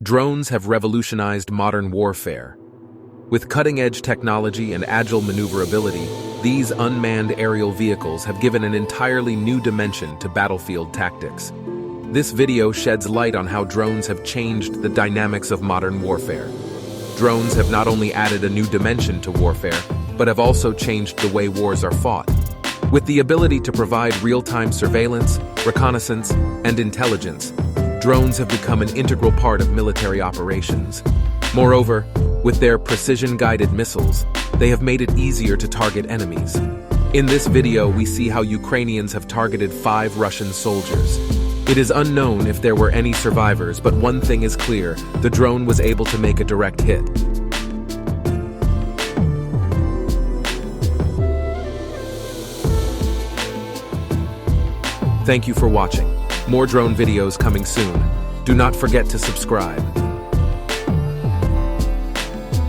Drones have revolutionized modern warfare. With cutting-edge technology and agile maneuverability, these unmanned aerial vehicles have given an entirely new dimension to battlefield tactics. This video sheds light on how drones have changed the dynamics of modern warfare. Drones have not only added a new dimension to warfare, but have also changed the way wars are fought. With the ability to provide real-time surveillance, reconnaissance, and intelligence, drones have become an integral part of military operations. Moreover, with their precision-guided missiles, they have made it easier to target enemies. In this video, we see how Ukrainians have targeted 5 Russian soldiers. It is unknown if there were any survivors, but one thing is clear: the drone was able to make a direct hit. Thank you for watching. More drone videos coming soon. Do not forget to subscribe.